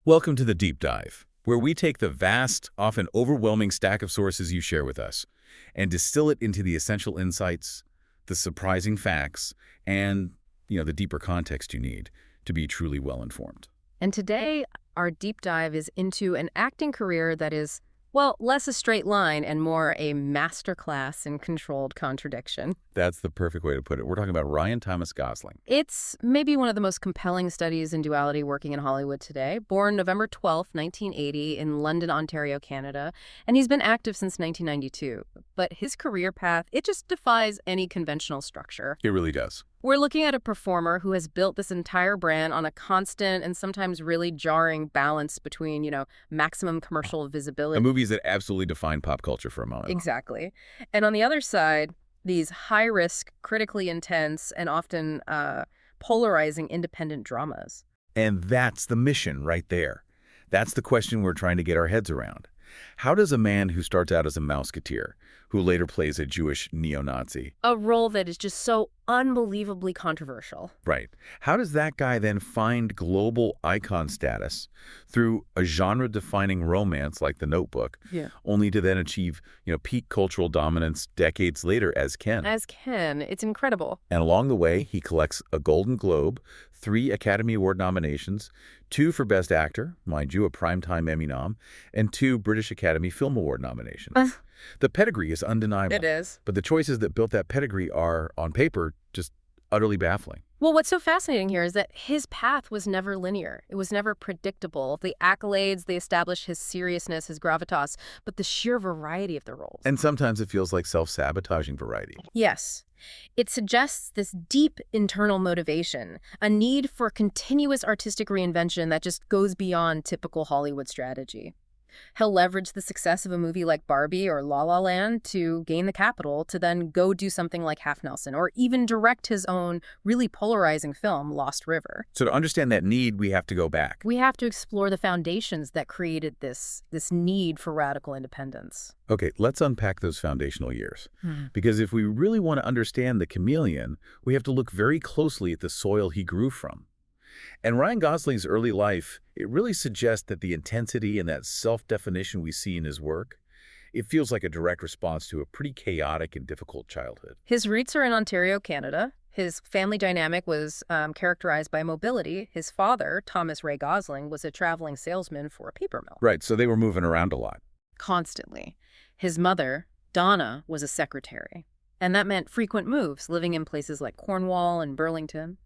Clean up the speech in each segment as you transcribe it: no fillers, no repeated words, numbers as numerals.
Welcome to the Deep Dive, where we take the vast, often overwhelming stack of sources you share with us and distill it into the essential insights, the surprising facts, and, the deeper context you need to be truly well-informed. And today, our deep dive is into an acting career that is, well, less a straight line and more a masterclass in controlled contradiction. That's the perfect way to put it. We're talking about Ryan Thomas Gosling. It's maybe one of the most compelling studies in duality working in Hollywood today. Born November 12th, 1980 in London, Ontario, Canada, and he's been active since 1992. But his career path, it just defies any conventional structure. It really does. We're looking at a performer who has built this entire brand on a constant and sometimes really jarring balance between, maximum commercial visibility. The movies that absolutely define pop culture for a moment. Exactly. And on the other side, these high-risk, critically intense, and often polarizing independent dramas. And that's the mission right there. That's the question we're trying to get our heads around. How does a man who starts out as a Mouseketeer, who later plays a Jewish neo-Nazi, A role that is just so unbelievably controversial. right, how does that guy then find global icon status through a genre-defining romance like The Notebook, Yeah. only to then achieve, peak cultural dominance decades later as Ken? As Ken, it's incredible. And along the way, he collects a Golden Globe, 3 Academy Award nominations, 2 for Best Actor, mind you, a Primetime Emmy nom, and 2 British Academy Film Award nominations. The pedigree is undeniable. It is. But the choices that built that pedigree are, on paper, just utterly baffling. Well, what's so fascinating here is that his path was never linear. It was never predictable. The accolades, they established his seriousness, his gravitas, but the sheer variety of the roles. And sometimes it feels like self-sabotaging variety. Yes. It suggests this deep internal motivation, a need for continuous artistic reinvention that just goes beyond typical Hollywood strategy. He'll leverage the success of a movie like Barbie or La La Land to gain the capital to then go do something like Half Nelson or even direct his own really polarizing film, Lost River. So to understand that need, we have to go back. We have to explore the foundations that created this need for radical independence. Okay, let's unpack those foundational years. Because if we really want to understand the chameleon, we have to look very closely at the soil he grew from. And Ryan Gosling's early life, it really suggests that the intensity and that self-definition we see in his work, it feels like a direct response to a pretty chaotic and difficult childhood. His roots are in Ontario, Canada. His family dynamic was characterized by mobility. His father, Thomas Ray Gosling, was a traveling salesman for a paper mill. Right, so they were moving around a lot. Constantly. His mother, Donna, was a secretary. And that meant frequent moves, living in places like Cornwall and Burlington.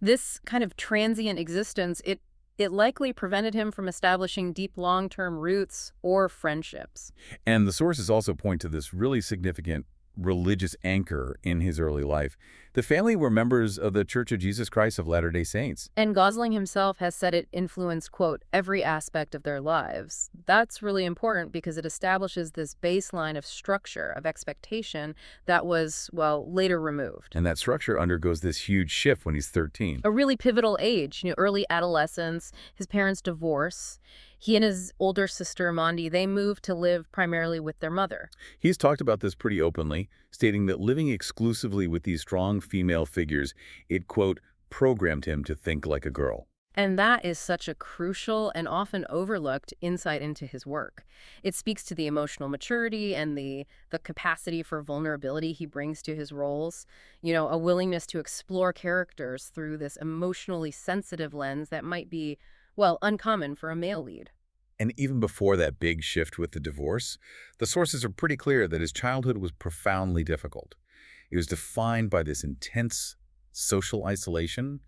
This kind of transient existence, it likely prevented him from establishing deep long-term roots or friendships. And the sources also point to this really significant religious anchor in his early life. The family were members of the Church of Jesus Christ of Latter-day Saints. And Gosling himself has said it influenced, quote, every aspect of their lives. That's really important because it establishes this baseline of structure, of expectation that was, well, later removed. And that structure undergoes this huge shift when he's 13. A really pivotal age, early adolescence, his parents' divorce. He and his older sister, Mondi, they moved to live primarily with their mother. He's talked about this pretty openly, stating that living exclusively with these strong female figures, it, quote, programmed him to think like a girl. And that is such a crucial and often overlooked insight into his work. It speaks to the emotional maturity and the capacity for vulnerability he brings to his roles. A willingness to explore characters through this emotionally sensitive lens that might be, well, uncommon for a male lead. And even before that big shift with the divorce, the sources are pretty clear that his childhood was profoundly difficult. It was defined by this intense social isolation.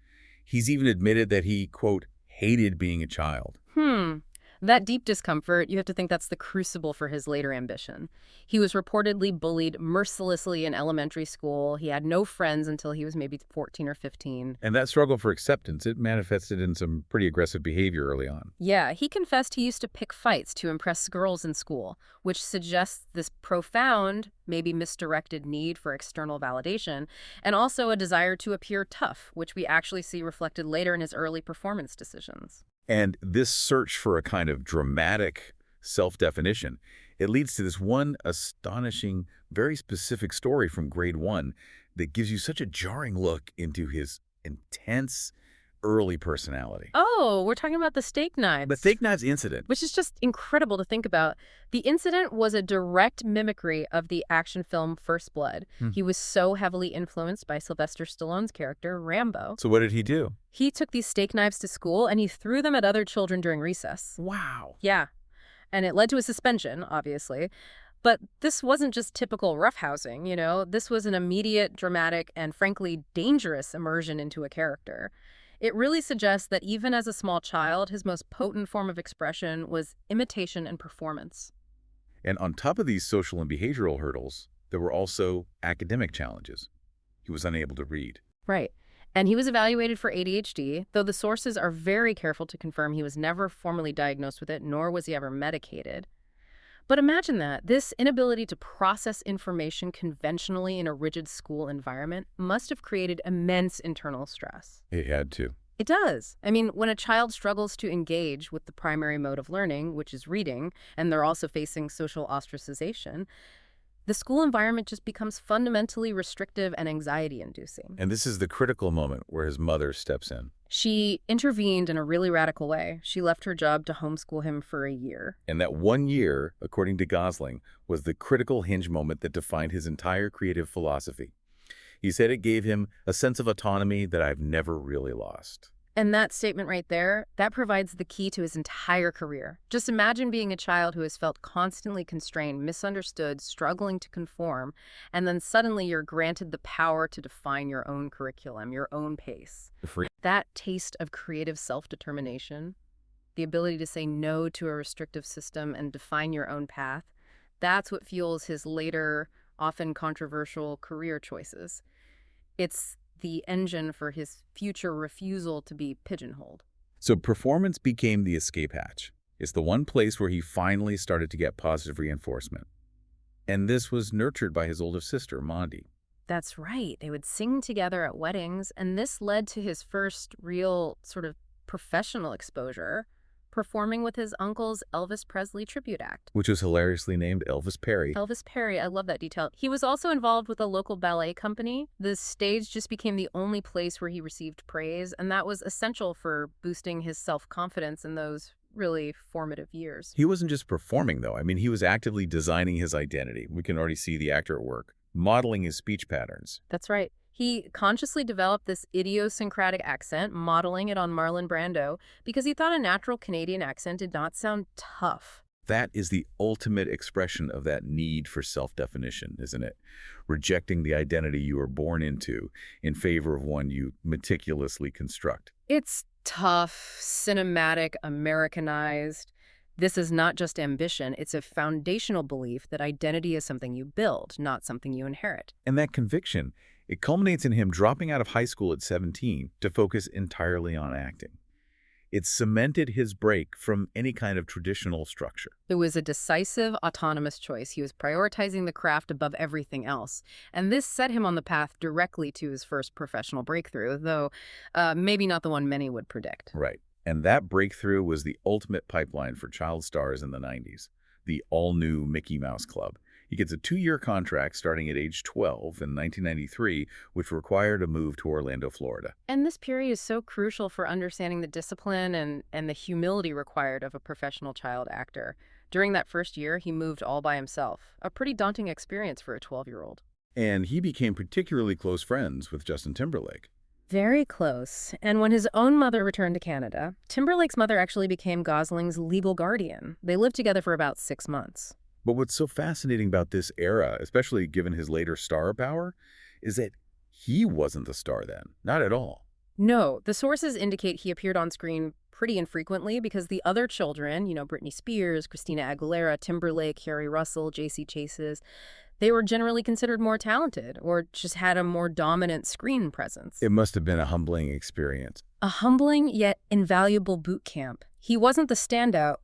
He's even admitted that he, quote, hated being a child. That deep discomfort, you have to think that's the crucible for his later ambition. He was reportedly bullied mercilessly in elementary school. He had no friends until he was maybe 14 or 15. And that struggle for acceptance, it manifested in some pretty aggressive behavior early on. Yeah, he confessed he used to pick fights to impress girls in school, which suggests this profound, maybe misdirected need for external validation, and also a desire to appear tough, which we actually see reflected later in his early performance decisions. And this search for a kind of dramatic self-definition, it leads to this one astonishing, very specific story from grade 1 that gives you such a jarring look into his intense, early personality. Oh, we're talking about the steak The knives, steak knives incident. which is just incredible to think about. The incident was a direct mimicry of the action film First Blood. Hmm. He was so heavily influenced by Sylvester Stallone's character, Rambo. So what did he do? He took these steak knives to school and he threw them at other children during recess. Wow. Yeah, and it led to a suspension, obviously. But this wasn't just typical roughhousing, you know? This was an immediate, dramatic, and frankly dangerous immersion into a character. It really suggests that even as a small child, his most potent form of expression was imitation and performance. And on top of these social and behavioral hurdles, there were also academic challenges. He was unable to read. Right. And he was evaluated for ADHD, though the sources are very careful to confirm he was never formally diagnosed with it, nor was he ever medicated. But imagine that. This inability to process information conventionally in a rigid school environment must have created immense internal stress. He had to. It does. I mean, when a child struggles to engage with the primary mode of learning, which is reading, and they're also facing social ostracization, the school environment just becomes fundamentally restrictive and anxiety-inducing. And this is the critical moment where his mother steps in. She intervened in a really radical way. She left her job to homeschool him for a year. And that 1 year, according to Gosling, was the critical hinge moment that defined his entire creative philosophy. He said it gave him a sense of autonomy that I've never really lost. And that statement right there, that provides the key to his entire career. Just imagine being a child who has felt constantly constrained, misunderstood, struggling to conform, and then suddenly you're granted the power to define your own curriculum, your own pace. That taste of creative self-determination, the ability to say no to a restrictive system and define your own path, that's what fuels his later, often controversial career choices. It's the engine for his future refusal to be pigeonholed. So performance became the escape hatch. It's the one place where he finally started to get positive reinforcement. And this was nurtured by his older sister, Mondi. That's right. They would sing together at weddings, and this led to his first real sort of professional exposure, performing with his uncle's Elvis Presley tribute act. Which was hilariously named Elvis Perry. Elvis Perry, I love that detail. He was also involved with a local ballet company. The stage just became the only place where he received praise, and that was essential for boosting his self-confidence in those really formative years. He wasn't just performing, though. I mean, he was actively designing his identity. We can already see the actor at work, modeling his speech patterns. That's right. He consciously developed this idiosyncratic accent, modeling it on Marlon Brando, because he thought a natural Canadian accent did not sound tough. That is the ultimate expression of that need for self-definition, isn't it? Rejecting the identity you were born into in favor of one you meticulously construct. It's tough, cinematic, Americanized. This is not just ambition, it's a foundational belief that identity is something you build, not something you inherit. And that conviction, it culminates in him dropping out of high school at 17 to focus entirely on acting. It cemented his break from any kind of traditional structure. It was a decisive, autonomous choice. He was prioritizing the craft above everything else. And this set him on the path directly to his first professional breakthrough, though maybe not the one many would predict. Right. And that breakthrough was the ultimate pipeline for child stars in the 90s, the all-new Mickey Mouse Club. He gets a 2-year contract starting at age 12 in 1993, which required a move to Orlando, Florida. And this period is so crucial for understanding the discipline and the humility required of a professional child actor. During that first year, he moved all by himself, a pretty daunting experience for a 12-year-old. And he became particularly close friends with Justin Timberlake. Very close. And when his own mother returned to Canada, Timberlake's mother actually became Gosling's legal guardian. They lived together for about 6 months. But what's so fascinating about this era, especially given his later star power, is that he wasn't the star then. Not at all. No, the sources indicate he appeared on screen pretty infrequently because the other children, you know, Britney Spears, Christina Aguilera, Timberlake, Harry Russell, J.C. Chases, they were generally considered more talented or just had a more dominant screen presence. It must have been a humbling experience. A humbling yet invaluable boot camp. He wasn't the standout,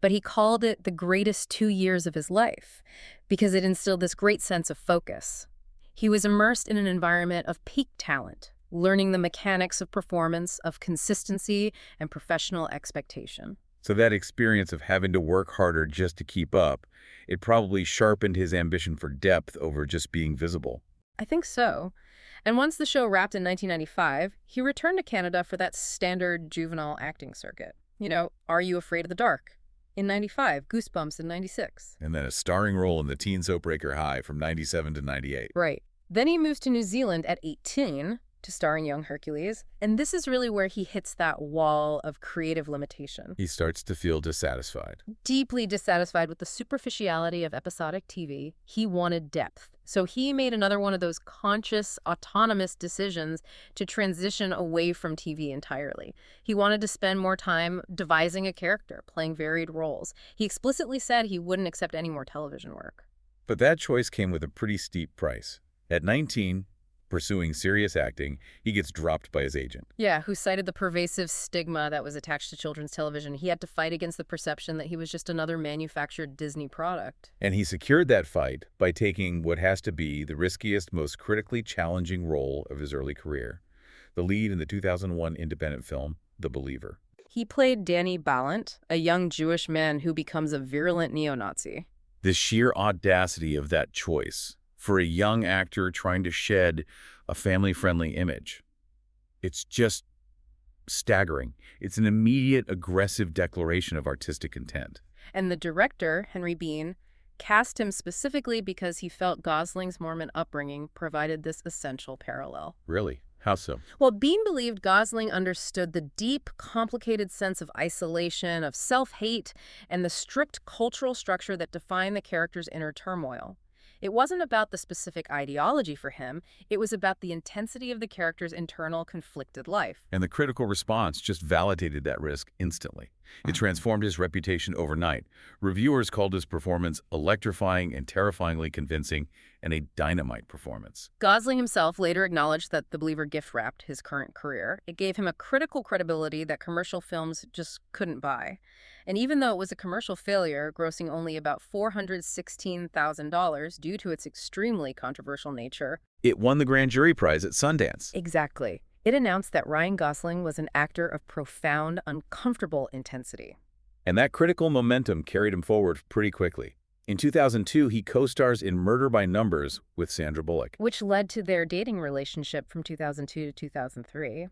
but he called it the greatest 2 years of his life because it instilled this great sense of focus. He was immersed in an environment of peak talent, learning the mechanics of performance, of consistency, and professional expectation. So that experience of having to work harder just to keep up, it probably sharpened his ambition for depth over just being visible. I think so. And once the show wrapped in 1995, he returned to Canada for that standard juvenile acting circuit. Are You Afraid of the Dark in 95, Goosebumps in 96. And then a starring role in the teen soap Breaker High from 97 to 98. Right. Then he moves to New Zealand at 18 to star in Young Hercules, and this is really where he hits that wall of creative limitation. He starts to feel dissatisfied. Deeply dissatisfied with the superficiality of episodic TV, he wanted depth. So he made another one of those conscious, autonomous decisions to transition away from TV entirely. He wanted to spend more time devising a character, playing varied roles. He explicitly said he wouldn't accept any more television work. But that choice came with a pretty steep price. At 19, pursuing serious acting, he gets dropped by his agent. Yeah, who cited the pervasive stigma that was attached to children's television. He had to fight against the perception that he was just another manufactured Disney product. And he secured that fight by taking what has to be the riskiest, most critically challenging role of his early career, the lead in the 2001 independent film, The Believer. He played Danny Ballant, a young Jewish man who becomes a virulent neo-Nazi. The sheer audacity of that choice for a young actor trying to shed a family-friendly image. It's just staggering. It's an immediate, aggressive declaration of artistic intent. And the director, Henry Bean, cast him specifically because he felt Gosling's Mormon upbringing provided this essential parallel. Really? How so? Well, Bean believed Gosling understood the deep, complicated sense of isolation, of self-hate, and the strict cultural structure that defined the character's inner turmoil. It wasn't about the specific ideology for him, it was about the intensity of the character's internal conflicted life. And the critical response just validated that risk instantly. It transformed his reputation overnight. Reviewers called his performance electrifying and terrifyingly convincing, and a dynamite performance. Gosling himself later acknowledged that The Believer gift-wrapped his current career. It gave him a critical credibility that commercial films just couldn't buy. And even though it was a commercial failure, grossing only about $416,000 due to its extremely controversial nature, It won the grand jury prize at Sundance. exactly. It announced that Ryan Gosling was an actor of profound, uncomfortable intensity. And that critical momentum carried him forward pretty quickly. In 2002, he co-stars in Murder by Numbers with Sandra Bullock. Which led to their dating relationship from 2002 to 2003.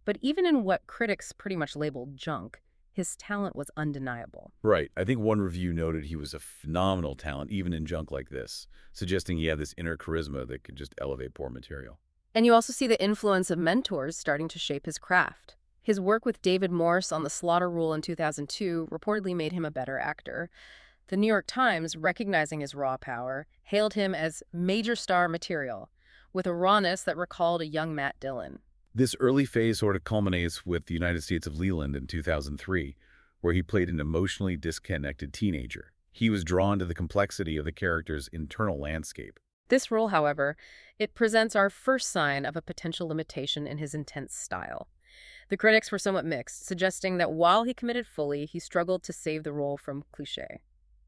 But even in what critics pretty much labeled junk, his talent was undeniable. Right. I think one review noted he was a phenomenal talent, even in junk like this, suggesting he had this inner charisma that could just elevate poor material. And you also see the influence of mentors starting to shape his craft. His work with David Morse on The Slaughter Rule in 2002 reportedly made him a better actor. The New York Times, recognizing his raw power, hailed him as major star material, with a rawness that recalled a young Matt Dillon. This early phase sort of culminates with The United States of Leland in 2003, where he played an emotionally disconnected teenager. He was drawn to the complexity of the character's internal landscape. This role, however, it presents our first sign of a potential limitation in his intense style. The critics were somewhat mixed, suggesting that while he committed fully, he struggled to save the role from cliché.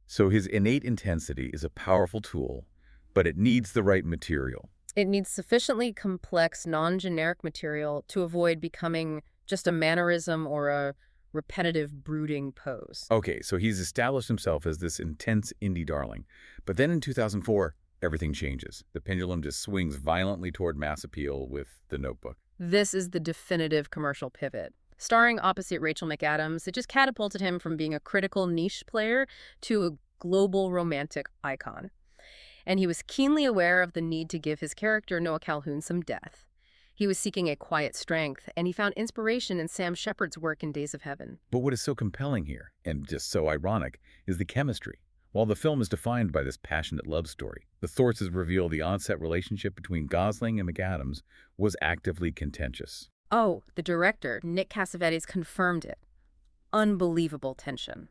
So his innate intensity is a powerful tool, but it needs the right material. It needs sufficiently complex, non-generic material to avoid becoming just a mannerism or a repetitive, brooding pose. Okay, so he's established himself as this intense indie darling. But then in 2004, everything changes. The pendulum just swings violently toward mass appeal with The Notebook. This is the definitive commercial pivot. Starring opposite Rachel McAdams, it just catapulted him from being a critical niche player to a global romantic icon. And he was keenly aware of the need to give his character, Noah Calhoun, some depth. He was seeking a quiet strength, and he found inspiration in Sam Shepard's work in Days of Heaven. But what is so compelling here, and just so ironic, is the chemistry. While the film is defined by this passionate love story, the sources reveal the on-set relationship between Gosling and McAdams was actively contentious. Oh, the director, Nick Cassavetes, confirmed it. Unbelievable tension.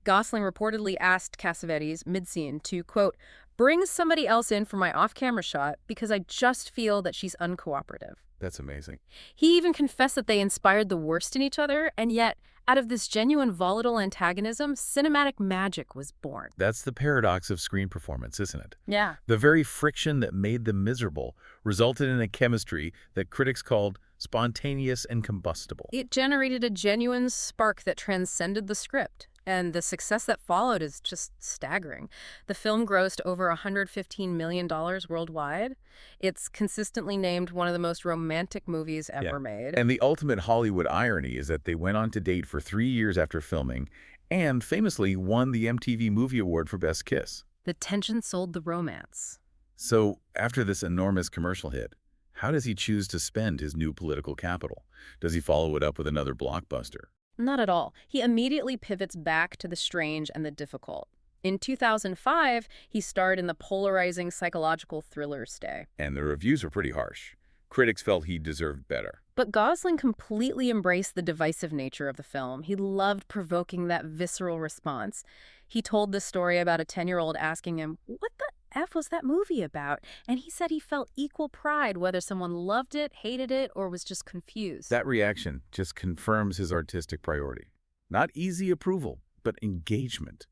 Gosling reportedly asked Cassavetes mid-scene to, quote, bring somebody else in for my off-camera shot because I just feel that she's uncooperative. That's amazing. He even confessed that they inspired the worst in each other, and yet, out of this genuine volatile antagonism, cinematic magic was born. That's the paradox of screen performance, isn't it? Yeah. The very friction that made them miserable resulted in a chemistry that critics called spontaneous and combustible. It generated a genuine spark that transcended the script. And the success that followed is just staggering. The film grossed over $115 million worldwide. It's consistently named one of the most romantic movies Yeah. ever made. And the ultimate Hollywood irony is that they went on to date for 3 years after filming and famously won the MTV Movie Award for Best Kiss. The tension sold the romance. So, after this enormous commercial hit, how does he choose to spend his new political capital? Does he follow it up with another blockbuster? Not at all. He immediately pivots back to the strange and the difficult. In 2005, he starred in the polarizing psychological thriller Stay. And the reviews were pretty harsh. Critics felt he deserved better. But Gosling completely embraced the divisive nature of the film. He loved provoking that visceral response. He told this story about a 10-year-old asking him, "What the F was that movie about?" And he said he felt equal pride whether someone loved it, hated it, or was just confused. That reaction just confirms his artistic priority. Not easy approval, but engagement,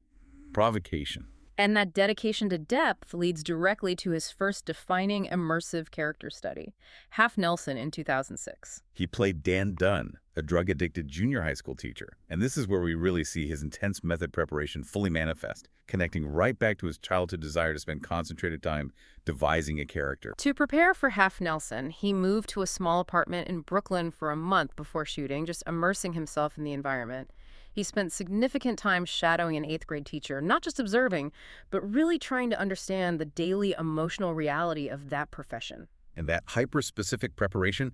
provocation. And that dedication to depth leads directly to his first defining immersive character study, Half Nelson in 2006. He played Dan Dunn, a drug-addicted junior high school teacher. And this is where we really see his intense method preparation fully manifest, connecting right back to his childhood desire to spend concentrated time devising a character. To prepare for Half Nelson, he moved to a small apartment in Brooklyn for a month before shooting, just immersing himself in the environment. He spent significant time shadowing an 8th grade teacher, not just observing, but really trying to understand the daily emotional reality of that profession. And that hyper-specific preparation,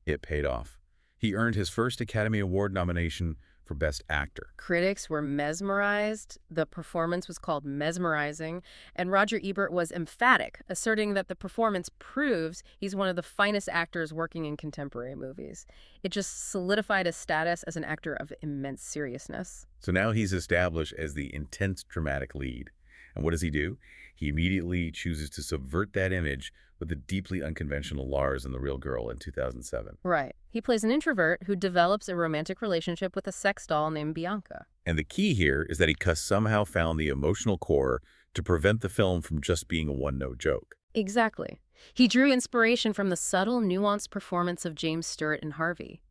it paid off. He earned his first Academy Award nomination for Best Actor. Critics were mesmerized. The performance was called mesmerizing, and Roger Ebert was emphatic, asserting that the performance proves he's one of the finest actors working in contemporary movies. It just solidified his status as an actor of immense seriousness. So now he's established as the intense dramatic lead. And what does he do? He immediately chooses to subvert that image with the deeply unconventional Lars and the Real Girl in 2007. Right. He plays an introvert who develops a romantic relationship with a sex doll named Bianca. And the key here is that he somehow found the emotional core to prevent the film from just being a one-note joke. Exactly. He drew inspiration from the subtle, nuanced performance of James Stewart in Harvey.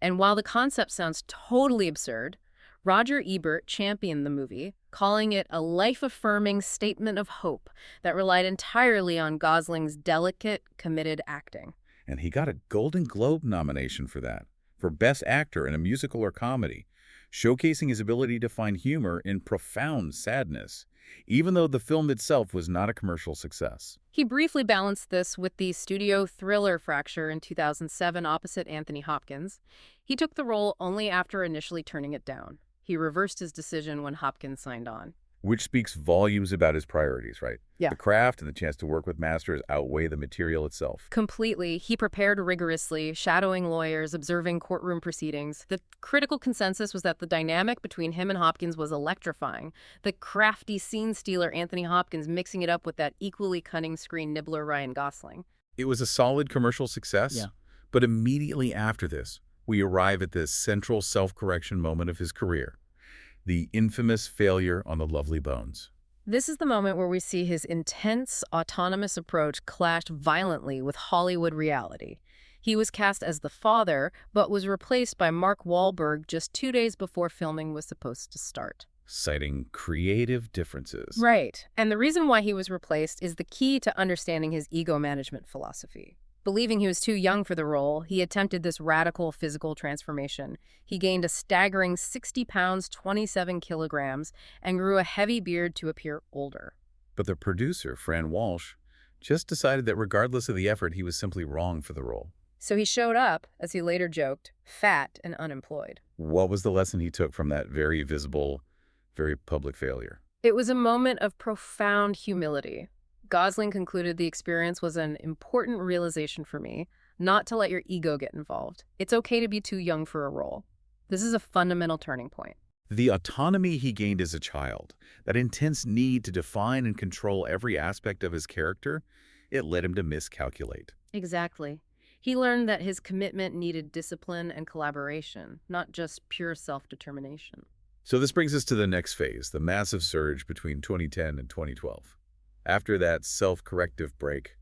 And while the concept sounds totally absurd, Roger Ebert championed the movie, calling it a life-affirming statement of hope that relied entirely on Gosling's delicate, committed acting. And he got a Golden Globe nomination for that, for Best Actor in a Musical or Comedy, showcasing his ability to find humor in profound sadness, even though the film itself was not a commercial success. He briefly balanced this with the studio thriller Fracture in 2007 opposite Anthony Hopkins. He took the role only after initially turning it down. He reversed his decision when Hopkins signed on. Which speaks volumes about his priorities, right? Yeah. The craft and the chance to work with masters outweigh the material itself. Completely. He prepared rigorously, shadowing lawyers, observing courtroom proceedings. The critical consensus was that the dynamic between him and Hopkins was electrifying. The crafty scene stealer Anthony Hopkins mixing it up with that equally cunning screen nibbler Ryan Gosling. It was a solid commercial success, Yeah. but immediately after this, we arrive at the central self-correction moment of his career, the infamous failure on The Lovely Bones. This is the moment where we see his intense, autonomous approach clash violently with Hollywood reality. He was cast as the father, but was replaced by Mark Wahlberg just 2 days before filming was supposed to start. Citing creative differences. Right. And the reason why he was replaced is the key to understanding his ego management philosophy. Believing he was too young for the role, he attempted this radical physical transformation. He gained a staggering 60 pounds, 27 kilograms, and grew a heavy beard to appear older. But the producer, Fran Walsh, just decided that regardless of the effort, he was simply wrong for the role. So he showed up, as he later joked, fat and unemployed. What was the lesson he took from that very visible, very public failure? It was a moment of profound humility. Gosling concluded the experience was an important realization for me, not to let your ego get involved. It's okay to be too young for a role. This is a fundamental turning point. The autonomy he gained as a child, that intense need to define and control every aspect of his character, it led him to miscalculate. Exactly. He learned that his commitment needed discipline and collaboration, not just pure self-determination. So this brings us to the next phase, the massive surge between 2010 and 2012. After that self-corrective break,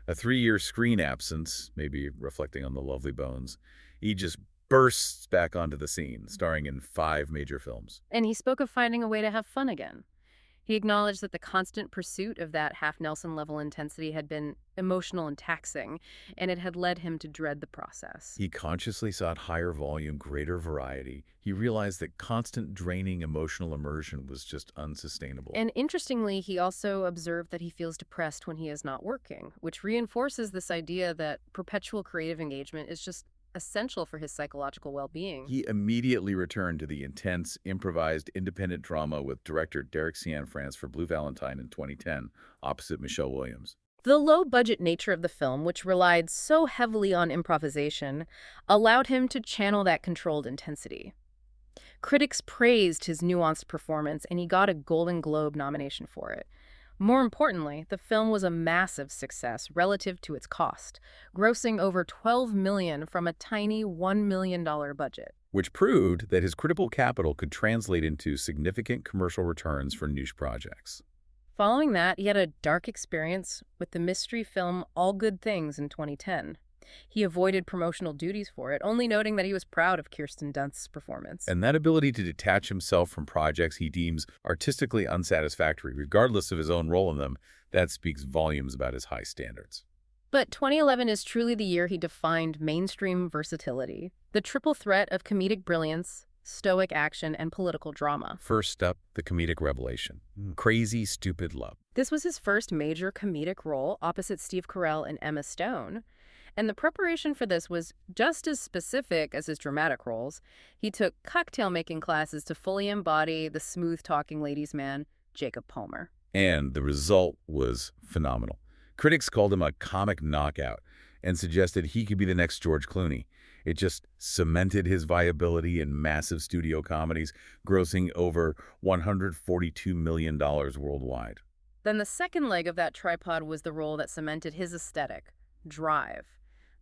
a 3-year screen absence, maybe reflecting on The Lovely Bones, he just bursts back onto the scene, starring in 5 major films. And he spoke of finding a way to have fun again. He acknowledged that the constant pursuit of that half-Nelson level intensity had been emotional and taxing, and it had led him to dread the process. He consciously sought higher volume, greater variety. He realized that constant draining emotional immersion was just unsustainable. And interestingly, he also observed that he feels depressed when he is not working, which reinforces this idea that perpetual creative engagement is just essential for his psychological well-being. He immediately returned to the intense, improvised, independent drama with director Derek Cianfrance for Blue Valentine in 2010, opposite Michelle Williams. The low-budget nature of the film, which relied so heavily on improvisation, allowed him to channel that controlled intensity. Critics praised his nuanced performance, and he got a Golden Globe nomination for it. More importantly, the film was a massive success relative to its cost, grossing over $12 million from a tiny $1 million budget. Which proved that his critical capital could translate into significant commercial returns for niche projects. Following that, he had a dark experience with the mystery film All Good Things in 2010. He avoided promotional duties for it, only noting that he was proud of Kirsten Dunst's performance. And that ability to detach himself from projects he deems artistically unsatisfactory, regardless of his own role in them, that speaks volumes about his high standards. But 2011 is truly the year he defined mainstream versatility, the triple threat of comedic brilliance, stoic action, and political drama. First up, the comedic revelation. Crazy Stupid Love. This was his first major comedic role opposite Steve Carell and Emma Stone. And the preparation for this was just as specific as his dramatic roles. He took cocktail-making classes to fully embody the smooth-talking ladies' man, Jacob Palmer. And the result was phenomenal. Critics called him a comic knockout and suggested he could be the next George Clooney. It just cemented his viability in massive studio comedies, grossing over $142 million worldwide. Then the second leg of that tripod was the role that cemented his aesthetic, Drive.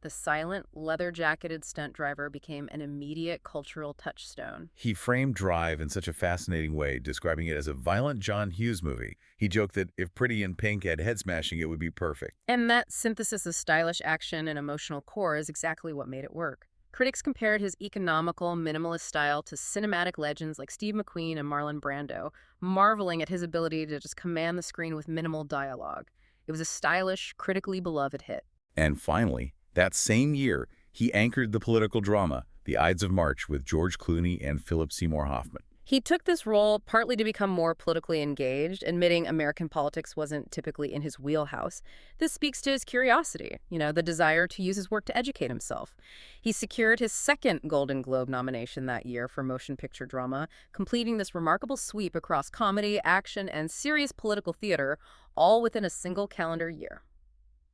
The silent, leather-jacketed stunt driver became an immediate cultural touchstone. He framed Drive in such a fascinating way, describing it as a violent John Hughes movie. He joked that if Pretty in Pink had head-smashing, it would be perfect. And that synthesis of stylish action and emotional core is exactly what made it work. Critics compared his economical, minimalist style to cinematic legends like Steve McQueen and Marlon Brando, marveling at his ability to just command the screen with minimal dialogue. It was a stylish, critically beloved hit. And finally, that same year, he anchored the political drama, The Ides of March, with George Clooney and Philip Seymour Hoffman. He took this role partly to become more politically engaged, admitting American politics wasn't typically in his wheelhouse. This speaks to his curiosity, the desire to use his work to educate himself. He secured his second Golden Globe nomination that year for motion picture drama, completing this remarkable sweep across comedy, action, and serious political theater, all within a single calendar year.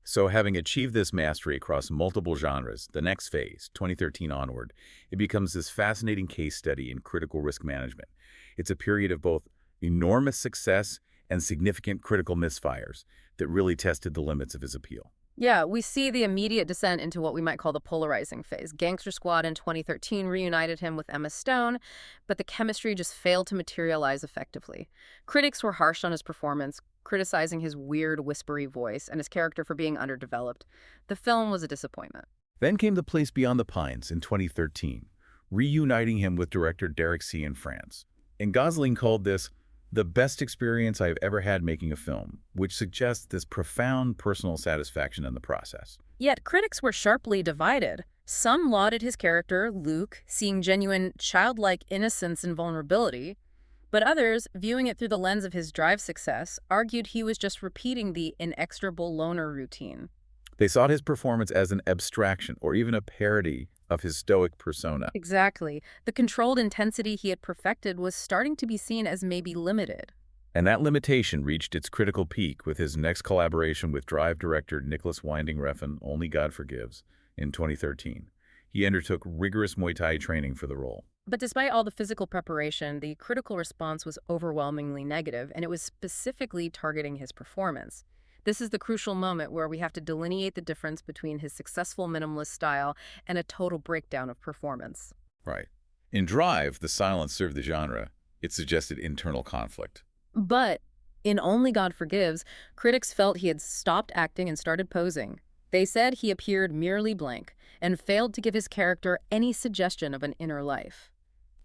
So having achieved this mastery across multiple genres, the next phase, 2013 onward, it becomes this fascinating case study in critical risk management. It's a period of both enormous success and significant critical misfires that really tested the limits of his appeal. Yeah, we see the immediate descent into what we might call the polarizing phase. Gangster Squad in 2013 reunited him with Emma Stone, but the chemistry just failed to materialize effectively. Critics were harsh on his performance, criticizing his weird, whispery voice and his character for being underdeveloped. The film was a disappointment. Then came The Place Beyond the Pines in 2013, reuniting him with director Derek Cianfrance. And Gosling called this the best experience I've ever had making a film, which suggests this profound personal satisfaction in the process. Yet critics were sharply divided. Some lauded his character, Luke, seeing genuine childlike innocence and vulnerability, but others, viewing it through the lens of his Drive success, argued he was just repeating the inexorable loner routine. They sought his performance as an abstraction or even a parody of his stoic persona. Exactly. The controlled intensity he had perfected was starting to be seen as maybe limited. And that limitation reached its critical peak with his next collaboration with Drive director Nicholas Winding Refn, Only God Forgives, in 2013. He undertook rigorous Muay Thai training for the role. But despite all the physical preparation, the critical response was overwhelmingly negative, and it was specifically targeting his performance. This is the crucial moment where we have to delineate the difference between his successful minimalist style and a total breakdown of performance. Right. In Drive, the silence served the genre. It suggested internal conflict. But in Only God Forgives, critics felt he had stopped acting and started posing. They said he appeared merely blank and failed to give his character any suggestion of an inner life.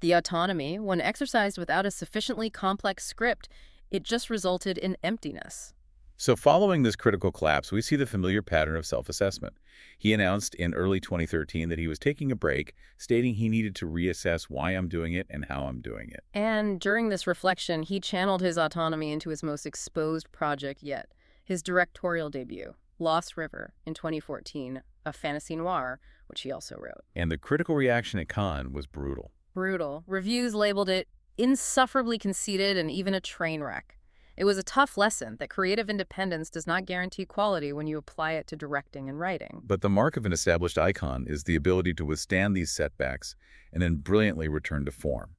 The autonomy, when exercised without a sufficiently complex script, it just resulted in emptiness. So following this critical collapse, we see the familiar pattern of self-assessment. He announced in early 2013 that he was taking a break, stating he needed to reassess why I'm doing it and how I'm doing it. And during this reflection, he channeled his autonomy into his most exposed project yet, his directorial debut, Lost River, in 2014, a fantasy noir, which he also wrote. And the critical reaction at Cannes was brutal. Brutal. Reviews labeled it insufferably conceited and even a train wreck. It was a tough lesson that creative independence does not guarantee quality when you apply it to directing and writing. But the mark of an established icon is the ability to withstand these setbacks and then brilliantly return to form.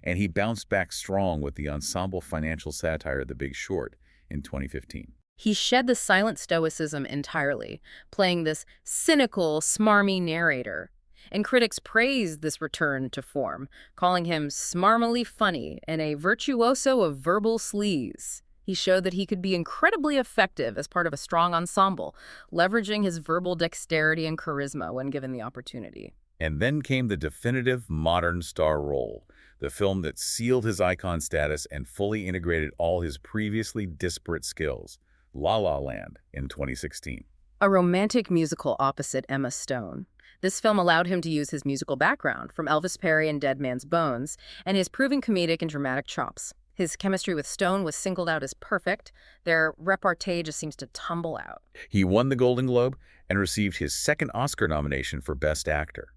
And he bounced back strong with the ensemble financial satire The Big Short in 2015. He shed the silent stoicism entirely, playing this cynical, smarmy narrator. And critics praised this return to form, calling him smarmily funny and a virtuoso of verbal sleaze. He showed that he could be incredibly effective as part of a strong ensemble, leveraging his verbal dexterity and charisma when given the opportunity. And then came the definitive modern star role, the film that sealed his icon status and fully integrated all his previously disparate skills, La La Land in 2016. A romantic musical opposite Emma Stone. This film allowed him to use his musical background from Elvis Presley and Dead Man's Bones and his proven comedic and dramatic chops. His chemistry with Stone was singled out as perfect. Their repartee just seems to tumble out. He won the Golden Globe and received his second Oscar nomination for Best Actor.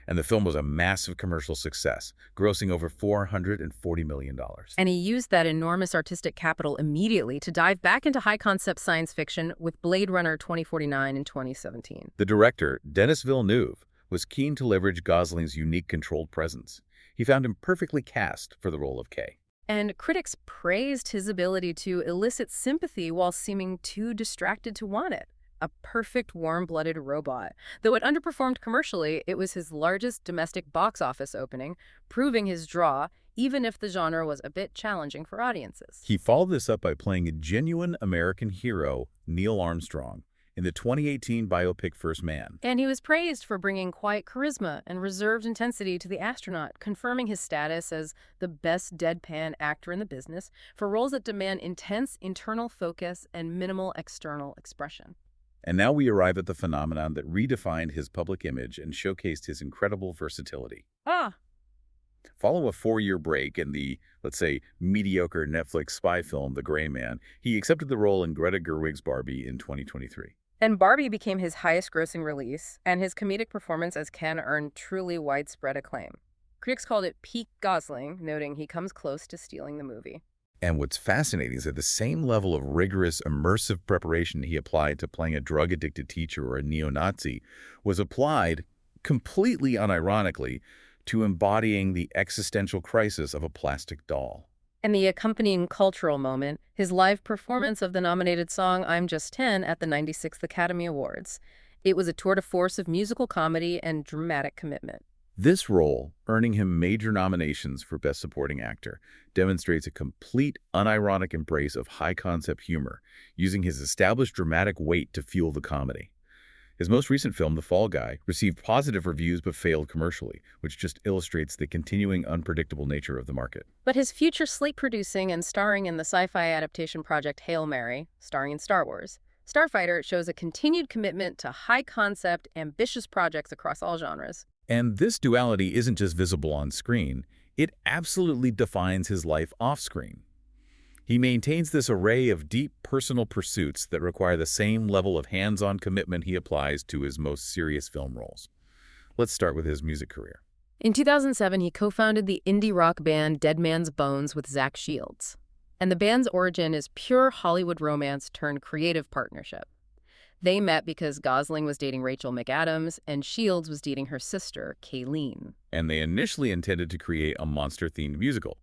And the film was a massive commercial success, grossing over $440 million. And he used that enormous artistic capital immediately to dive back into high-concept science fiction with Blade Runner 2049 in 2017. The director, Denis Villeneuve, was keen to leverage Gosling's unique controlled presence. He found him perfectly cast for the role of Kay. And critics praised his ability to elicit sympathy while seeming too distracted to want it. A perfect warm-blooded robot. Though it underperformed commercially, it was his largest domestic box office opening, proving his draw, even if the genre was a bit challenging for audiences. He followed this up by playing a genuine American hero, Neil Armstrong, in the 2018 biopic First Man. And he was praised for bringing quiet charisma and reserved intensity to the astronaut, confirming his status as the best deadpan actor in the business for roles that demand intense internal focus and minimal external expression. And now we arrive at the phenomenon that redefined his public image and showcased his incredible versatility. Follow a 4-year break in the, let's say, mediocre Netflix spy film The Gray Man, he accepted the role in Greta Gerwig's Barbie in 2023. And Barbie became his highest-grossing release, and his comedic performance as Ken earned truly widespread acclaim. Critics called it peak Gosling, noting he comes close to stealing the movie. And what's fascinating is that the same level of rigorous, immersive preparation he applied to playing a drug-addicted teacher or a neo-Nazi was applied, completely unironically, to embodying the existential crisis of a plastic doll. And the accompanying cultural moment, his live performance of the nominated song I'm Just 10 at the 96th Academy Awards. It was a tour de force of musical comedy and dramatic commitment. This role, earning him major nominations for Best Supporting Actor, demonstrates a complete, unironic embrace of high-concept humor, using his established dramatic weight to fuel the comedy. His most recent film, The Fall Guy, received positive reviews but failed commercially, which just illustrates the continuing unpredictable nature of the market. But his future slate producing and starring in the sci-fi adaptation project Hail Mary, starring in Star Wars, Starfighter shows a continued commitment to high-concept, ambitious projects across all genres. And this duality isn't just visible on screen, it absolutely defines his life off-screen. He maintains this array of deep personal pursuits that require the same level of hands-on commitment he applies to his most serious film roles. Let's start with his music career. In 2007, he co-founded the indie rock band Dead Man's Bones with Zach Shields. And the band's origin is pure Hollywood romance turned creative partnership. They met because Gosling was dating Rachel McAdams and Shields was dating her sister, Kayleen. And they initially intended to create a monster-themed musical,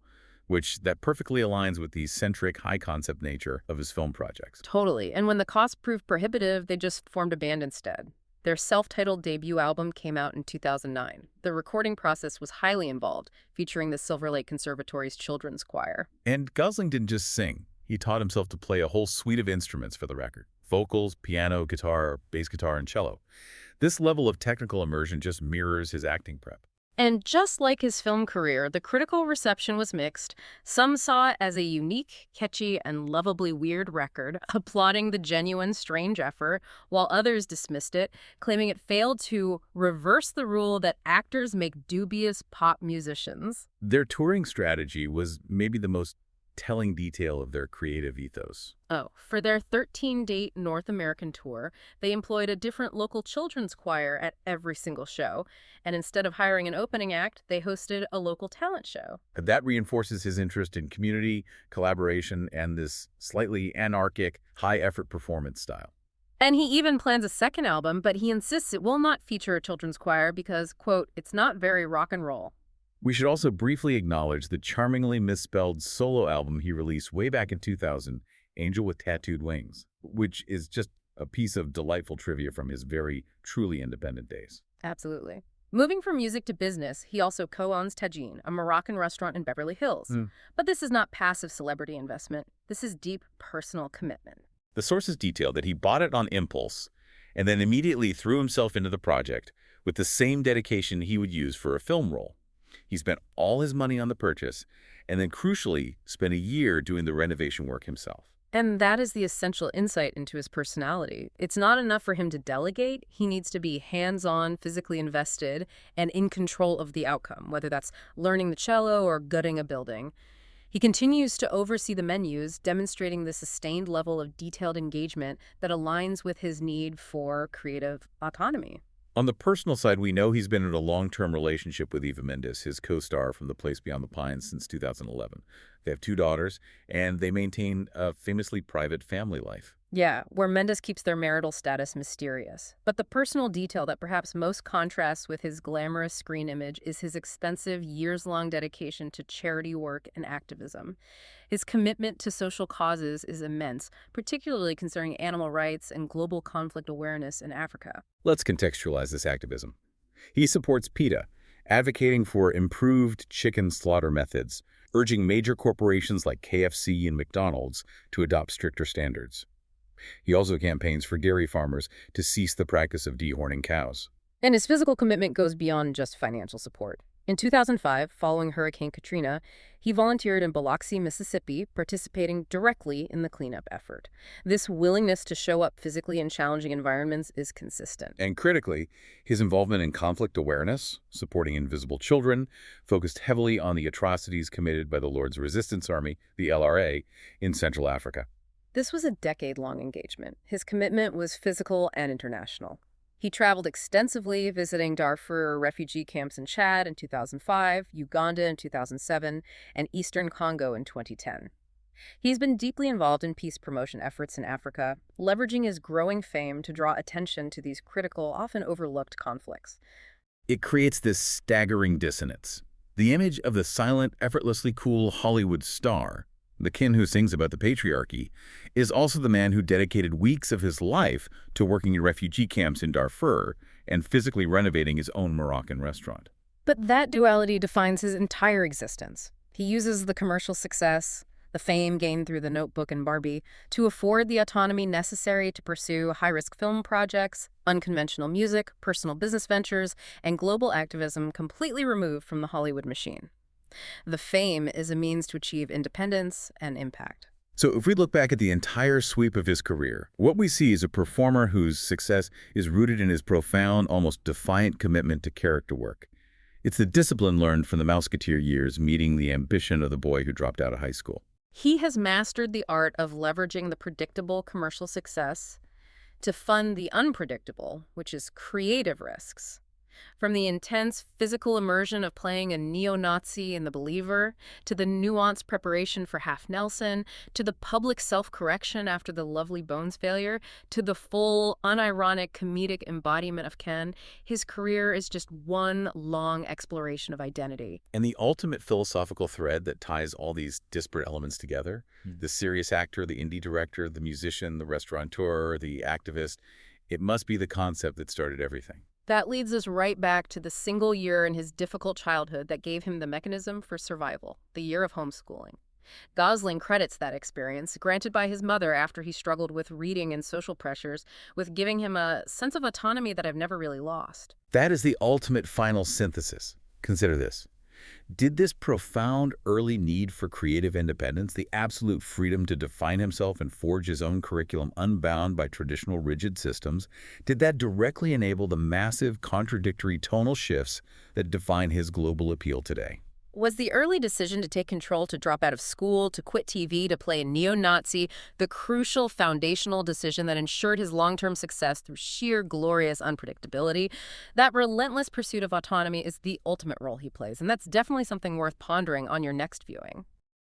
that perfectly aligns with the eccentric, high-concept nature of his film projects. Totally. And when the cost proved prohibitive, they just formed a band instead. Their self-titled debut album came out in 2009. The recording process was highly involved, featuring the Silver Lake Conservatory's children's choir. And Gosling didn't just sing. He taught himself to play a whole suite of instruments for the record. vocals, piano, guitar, bass guitar, and cello. This level of technical immersion just mirrors his acting prep. And just like his film career, the critical reception was mixed. Some saw it as a unique, catchy, and lovably weird record, applauding the genuine, strange effort, while others dismissed it, claiming it failed to reverse the rule that actors make dubious pop musicians. Their touring strategy was maybe the most telling detail of their creative ethos. Oh, for their 13-date North American tour, they employed a different local children's choir at every single show, and instead of hiring an opening act, they hosted a local talent show. That reinforces his interest in community, collaboration, and this slightly anarchic, high-effort performance style. And he even plans a second album, but he insists it will not feature a children's choir because, quote, it's not very rock and roll. We should also briefly acknowledge the charmingly misspelled solo album he released way back in 2000, Angel with Tattooed Wings, which is just a piece of delightful trivia from his very truly independent days. Absolutely. Moving from music to business, he also co-owns Tagine, a Moroccan restaurant in Beverly Hills. But this is not passive celebrity investment. This is deep personal commitment. The sources detail that he bought it on impulse and then immediately threw himself into the project with the same dedication he would use for a film role. He spent all his money on the purchase and then, crucially, spent a year doing the renovation work himself. And that is the essential insight into his personality. It's not enough for him to delegate. He needs to be hands-on, physically invested, and in control of the outcome, whether that's learning the cello or gutting a building. He continues to oversee the menus, demonstrating the sustained level of detailed engagement that aligns with his need for creative autonomy. On the personal side, we know he's been in a long-term relationship with Eva Mendes, his co-star from The Place Beyond the Pines, since 2011. They have 2 daughters, and they maintain a famously private family life. Yeah, where Mendes keeps their marital status mysterious. But the personal detail that perhaps most contrasts with his glamorous screen image is his extensive, years-long dedication to charity work and activism. His commitment to social causes is immense, particularly concerning animal rights and global conflict awareness in Africa. Let's contextualize this activism. He supports PETA, advocating for improved chicken slaughter methods, urging major corporations like KFC and McDonald's to adopt stricter standards. He also campaigns for dairy farmers to cease the practice of dehorning cows. And his physical commitment goes beyond just financial support. In 2005, following Hurricane Katrina, he volunteered in Biloxi, Mississippi, participating directly in the cleanup effort. This willingness to show up physically in challenging environments is consistent. And critically, his involvement in conflict awareness, supporting invisible children, focused heavily on the atrocities committed by the Lord's Resistance Army, the LRA, in Central Africa. This was a decade-long engagement. His commitment was physical and international. He traveled extensively, visiting Darfur refugee camps in Chad in 2005, Uganda in 2007, and Eastern Congo in 2010. He's been deeply involved in peace promotion efforts in Africa, leveraging his growing fame to draw attention to these critical, often overlooked conflicts. It creates this staggering dissonance. The image of the silent, effortlessly cool Hollywood star, the kin who sings about the patriarchy, is also the man who dedicated weeks of his life to working in refugee camps in Darfur and physically renovating his own Moroccan restaurant. But that duality defines his entire existence. He uses the commercial success, the fame gained through The Notebook and Barbie, to afford the autonomy necessary to pursue high-risk film projects, unconventional music, personal business ventures, and global activism completely removed from the Hollywood machine. The fame is a means to achieve independence and impact. So if we look back at the entire sweep of his career, what we see is a performer whose success is rooted in his profound, almost defiant commitment to character work. It's the discipline learned from the Mouseketeer years meeting the ambition of the boy who dropped out of high school. He has mastered the art of leveraging the predictable commercial success to fund the unpredictable, which is creative risks. From the intense physical immersion of playing a neo-Nazi in The Believer, to the nuanced preparation for Half Nelson, to the public self-correction after the Lovely Bones failure, to the full, unironic comedic embodiment of Ken, his career is just one long exploration of identity. And the ultimate philosophical thread that ties all these disparate elements together, the serious actor, the indie director, the musician, the restaurateur, the activist, it must be the concept that started everything. That leads us right back to the single year in his difficult childhood that gave him the mechanism for survival, the year of homeschooling. Gosling credits that experience, granted by his mother after he struggled with reading and social pressures, with giving him a sense of autonomy that I've never really lost. That is the ultimate final synthesis. Consider this. Did this profound early need for creative independence, the absolute freedom to define himself and forge his own curriculum unbound by traditional rigid systems, did that directly enable the massive contradictory tonal shifts that define his global appeal today? Was the early decision to take control, to drop out of school, to quit TV, to play a neo-Nazi, the crucial foundational decision that ensured his long-term success through sheer glorious unpredictability? That relentless pursuit of autonomy is the ultimate role he plays, and that's definitely something worth pondering on your next viewing.